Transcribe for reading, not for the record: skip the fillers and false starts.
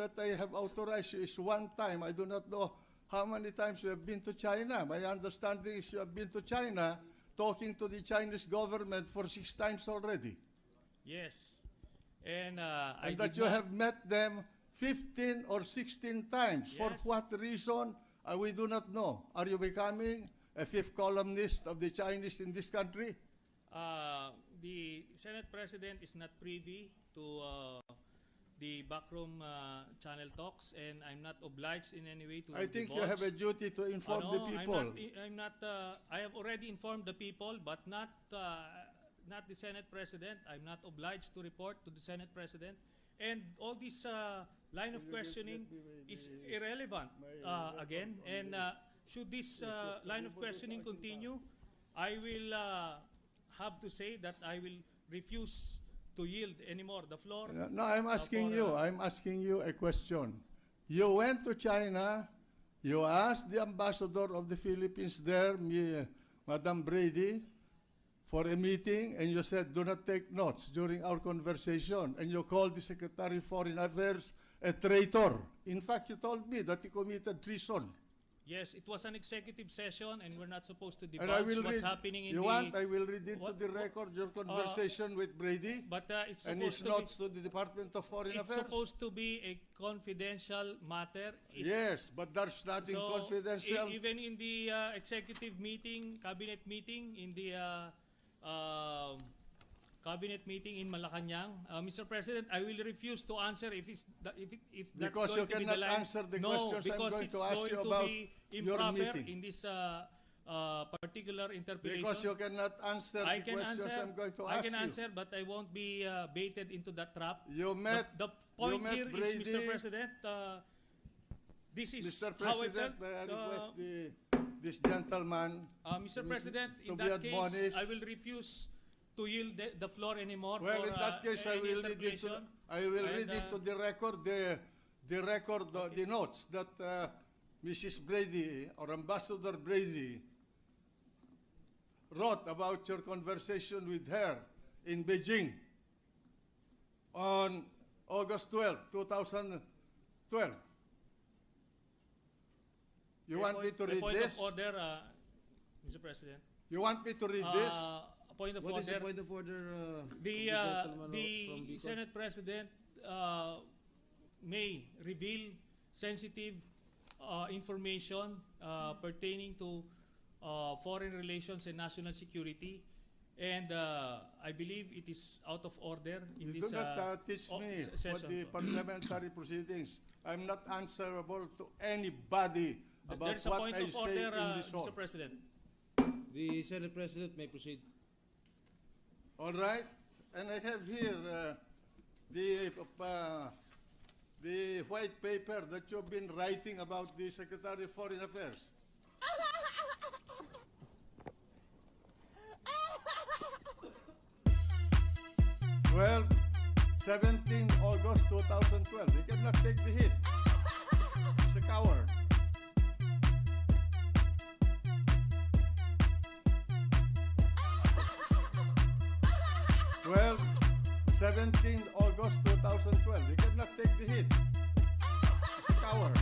that I have authorized you is one time. I do not know how many times you have been to China. My understanding is you have been to China talking to the Chinese government for 6 times already. Yes. And And that you have met them 15 or 16 times. For Yes. what reason? We do not know. Are you becoming a fifth columnist of the Chinese in this country? The Senate President is not privy to the backroom channel talks, and I'm not obliged in any way to I think you divulge. have a duty to inform the people. I'm not. I have already informed the people, but not the Senate President. I'm not obliged to report to the Senate President, and all this line of questioning is irrelevant again. And should this line of questioning continue, I will have to say that I will refuse to yield anymore the floor. No, I'm asking you. I'm asking you a question. You went to China. You asked the ambassador of the Philippines there, Madam Brady, for a meeting, and you said, do not take notes during our conversation. And you called the Secretary of Foreign Affairs a traitor. In fact, you told me that he committed treason. Yes, it was an executive session, and we're not supposed to And I divulge will what's read, happening in you the... want, I will read into What- the record your conversation with Brady But it's and supposed his to notes to the Department of Foreign it's Affairs. supposed to be a confidential matter. It's, Yes, but there's nothing so confidential. even in the executive meeting, cabinet meeting, in the cabinet meeting in Malacanang, Mr. President, I will refuse to answer if that's Because going you to be the cannot line. answer the No, questions I'm because going it's to ask going you to about be your improper meeting. in this particular interpretation. Because you cannot answer I the can questions answer. I'm going to I ask can you. answer, but I won't be baited into that trap. You met, The point met here is, Brady. Mr. President, this is Mr. how I President, felt. may I request this gentleman Mr. President, to in be that case, admonished. I will refuse to yield the floor anymore Well, for in that case, I any will read it to, interpretation. I will And, read it to the record, the notes that Mrs. Brady or Ambassador Brady wrote about your conversation with her in Beijing on August 12, 2012. You want me to read point this? of order, Mr. President. You want me to read this? A point of What is the order. point of order? The gentleman the from Bicol? Senate President may reveal sensitive information pertaining to foreign relations and national security, and I believe it is out of order in You this do not teach me what session. the parliamentary proceedings. I'm not answerable to anybody There about is a what point I of say order, in this hall. Mr. President. The Senate President may proceed. All right, and I have here the white paper that you've been writing about the Secretary of Foreign Affairs. 17 August 2012. He cannot take the hit. He's a coward. Well, 17 August 2012. He cannot take the hit. He's a coward.